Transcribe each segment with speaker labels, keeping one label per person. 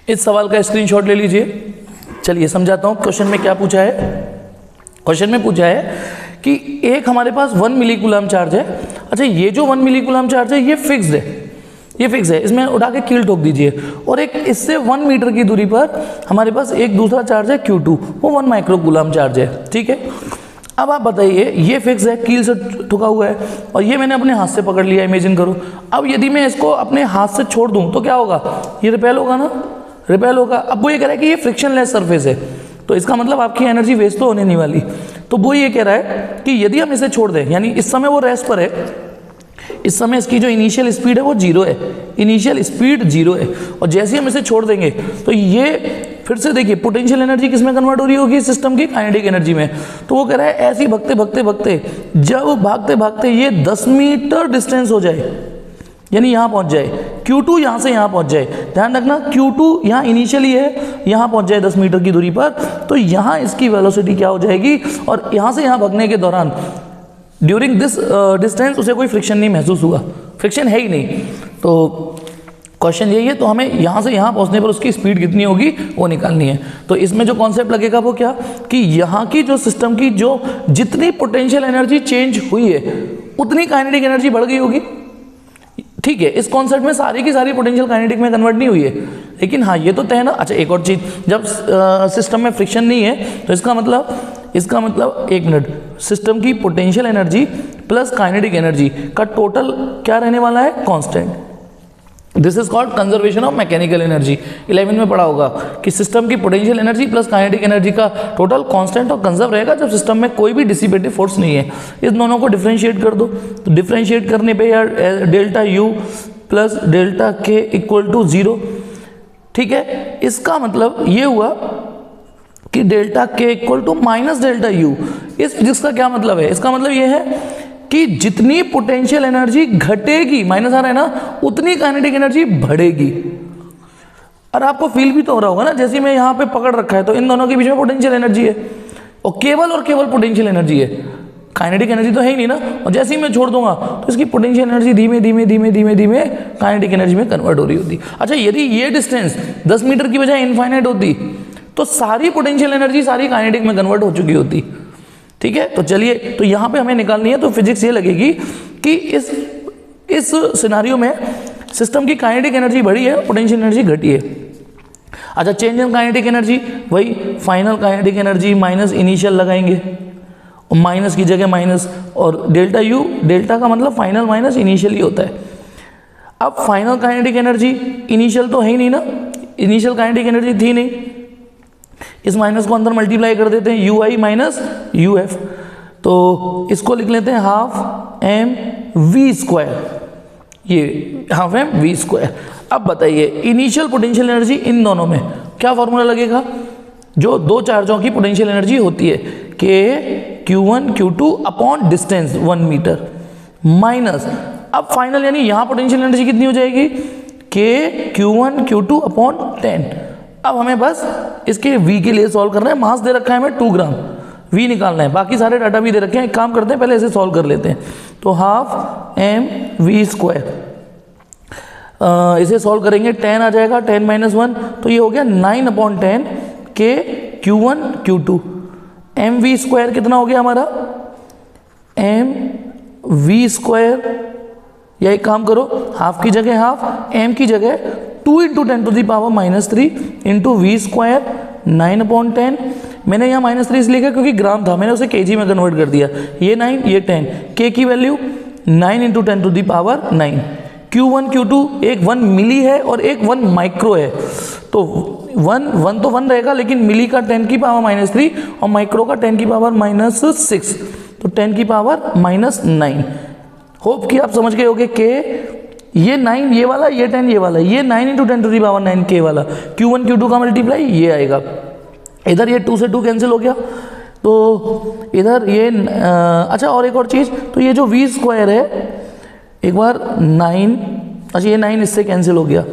Speaker 1: इस सवाल का स्क्रीनशॉट ले लीजिए। चलिए समझाता हूँ क्वेश्चन में क्या पूछा है। क्वेश्चन में पूछा है कि एक हमारे पास 1 मिली कूलम चार्ज है। अच्छा, ये जो 1 मिली कूलम चार्ज है ये फिक्स्ड है, ये फिक्स है, इसमें उठा के कील ठोक दीजिए। और एक इससे 1 मीटर की दूरी पर हमारे पास एक दूसरा चार्ज है Q2, वो 1 माइक्रो कूलम चार्ज है। ठीक है, अब आप बताइए, ये फिक्स है, कील से ठुका हुआ है, और ये मैंने अपने हाथ से पकड़ लिया, इमेजिन करो। अब यदि मैं इसको अपने हाथ से छोड़ दूं तो क्या होगा, ये रिपेल होगा ना, रिपेल होगा। अब वो ये कह रहा है कि ये फ्रिक्शनलेस सरफेस है, तो इसका मतलब आपकी एनर्जी वेस्ट तो होने नहीं वाली। तो वो ये कह रहा है कि यदि हम इसे छोड़ दें, यानी इस समय वो रेस्ट पर है, इस समय इसकी जो इनिशियल स्पीड है वो 0 है, इनिशियल स्पीड 0 है, और जैसे ही हम इसे छोड़ देंगे तो ये फिर से देखिए पोटेंशियल एनर्जी किस में कन्वर्ट हो रही होगी, सिस्टम की काइनेटिक एनर्जी में। तो वो कह रहा है ऐसे ही भगते भगते भगते जब भागते भागते ये 10 मीटर डिस्टेंस हो जाए, यानी यहाँ पहुँच जाए, Q2 यहाँ से यहाँ पहुँच जाए, ध्यान रखना Q2 यहाँ इनिशियली है, यहाँ पहुँच जाए 10 मीटर की दूरी पर, तो यहाँ इसकी वेलोसिटी क्या हो जाएगी, और यहाँ से यहाँ भागने के दौरान ड्यूरिंग दिस डिस्टेंस उसे कोई फ्रिक्शन नहीं महसूस हुआ, फ्रिक्शन है ही नहीं। तो क्वेश्चन यही है, तो हमें यहाँ से यहाँ पहुँचने पर उसकी स्पीड कितनी होगी वो निकालनी है। तो इसमें जो कॉन्सेप्ट लगेगा वो क्या, कि यहाँ की जो सिस्टम की जो जितनी पोटेंशियल एनर्जी चेंज हुई है उतनी काइनेटिक एनर्जी बढ़ गई होगी। ठीक है, इस कॉन्सेप्ट में सारी की सारी पोटेंशियल काइनेटिक में कन्वर्ट नहीं हुई है, लेकिन हाँ ये तो तय है ना। अच्छा, एक और चीज़, जब सिस्टम में फ्रिक्शन नहीं है तो इसका मतलब एक मिनट, सिस्टम की potential energy plus kinetic energy का टोटल क्या रहने वाला है, constant. This is called conservation of mechanical energy. 11 में पढ़ा होगा कि सिस्टम की potential energy plus kinetic energy का टोटल कांस्टेंट और कंजर्व रहेगा जब सिस्टम में कोई भी डिसिपेटिव फोर्स नहीं है। इस दोनों को डिफरेंशिएट कर दो, तो डिफरेंशिएट करने पे यार delta U plus delta K equal to 0। ठीक है, इसका मतलब ये हुआ कि delta K equal to minus delta U। इस फिजिक्स का क्या मतलब है, इसका मतलब ये है कि जितनी पोटेंशियल एनर्जी घटेगी, माइनस आ रहा है ना, उतनी काइनेटिक एनर्जी बढ़ेगी। और आपको फील भी तो हो रहा होगा ना, जैसे मैं यहाँ पे पकड़ रखा है तो इन दोनों के बीच में पोटेंशियल एनर्जी है, और केवल पोटेंशियल एनर्जी है, काइनेटिक एनर्जी तो है ही नहीं ना। और जैसे ही मैं छोड़ दूंगा तो इसकी पोटेंशियल एनर्जी धीमे धीमे धीमे धीमे धीमे काइनेटिक एनर्जी में कन्वर्ट हो रही होती। अच्छा, यदि ये डिस्टेंस 10 मीटर की बजाय इनफाइनाइट होती तो सारी पोटेंशियल एनर्जी सारी काइनेटिक में कन्वर्ट हो चुकी होती। ठीक है, तो चलिए, तो यहाँ पे हमें निकालनी है, तो फिजिक्स ये लगेगी कि इस सिनारियो में सिस्टम की काइनेटिक एनर्जी बढ़ी है, पोटेंशियल एनर्जी घटी है। अच्छा, चेंज इन काइनेटिक एनर्जी, वही final kinetic energy minus initial लगाएंगे, और माइनस की जगह माइनस, और डेल्टा U, डेल्टा का मतलब फाइनल माइनस इनिशियल ही होता है। अब फाइनल काइनेटिक एनर्जी, इनिशियल तो है ही नहीं ना, इनिशियल काइनेटिक एनर्जी थी नहीं, इस माइनस को अंदर मल्टीप्लाई कर देते हैं, UI माइनस UF, तो इसको लिख लेते हैं हाफ mv², ये हाफ mv²। अब बताइए इनिशियल पोटेंशियल एनर्जी इन दोनों में क्या फॉर्मूला लगेगा, जो दो चार्जों की पोटेंशियल एनर्जी होती है, K Q1 Q2 upon distance 1 metre minus, अब फाइनल यानी यहाँ पोटेंशियल एनर्जी कितनी हो जाएगी, K Q1 Q2 अपॉन 10। अब हमें बस इसके V के लिए सॉल्व करना है, मास दे रखा है हमें 2 ग्राम, V निकालना है, बाकी सारे डाटा भी दे रखे हैं। एक काम करते हैं, पहले इसे सॉल्व कर लेते हैं। तो हाफ mv², इसे सॉल्व करेंगे, 10 आ जाएगा, 10 माइनस 1, तो ये हो गया 9/10 K Q1 Q2। mv² कितना हो गया हमारा, mv², या एक काम करो, हाफ की जगह हाफ, m की जगह 2 × 10⁻³ इंटू v², 9/10। मैंने यहाँ -3 इसलिए किया क्योंकि ग्राम था, मैंने उसे kg में कन्वर्ट कर दिया, ये 9 ये 10, k की वैल्यू 9 × 10⁹। Q1 Q2 एक 1 मिली है और एक 1 माइक्रो है, तो 1 तो 1 रहेगा, लेकिन मिली का 10⁻³ और माइक्रो का 10⁻⁻6, तो 10⁻�9। होप कि आप समझ गए होगे के ये 9 ये वाला, ये 10 ये वाला, ये 9 × 10⁹ k वाला, Q1 Q2 का मल्टीप्लाई ये आएगा। इधर ये 2 से 2 कैंसिल हो गया, तो इधर ये अच्छा, और एक और चीज़, तो ये जो v² है, एक बार 9, अच्छा ये 9 इससे कैंसिल हो गया,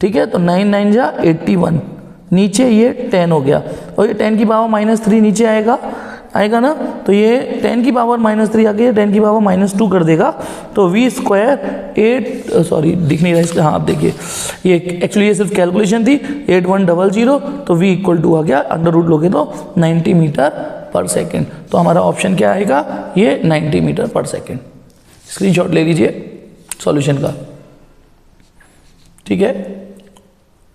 Speaker 1: ठीक है, तो 9 9 जा 81, नीचे ये 10 हो गया, और ये 10⁻³ नीचे आएगा ना, तो ये 10 की पावर -3 आके 10 की पावर -2 कर देगा, तो v स्क्वायर 8 सॉरी दिख नहीं रहा इसका, हाँ आप देखिए ये एक्चुअली ये सिर्फ कैलकुलेशन थी, 8100, तो v इक्वल टू आ गया अंडर रूट लोगे तो 90 मीटर पर सेकेंड। तो हमारा ऑप्शन क्या आएगा, ये 90 मीटर पर सेकेंड। स्क्रीनशॉट ले लीजिए सॉल्यूशन का, ठीक है।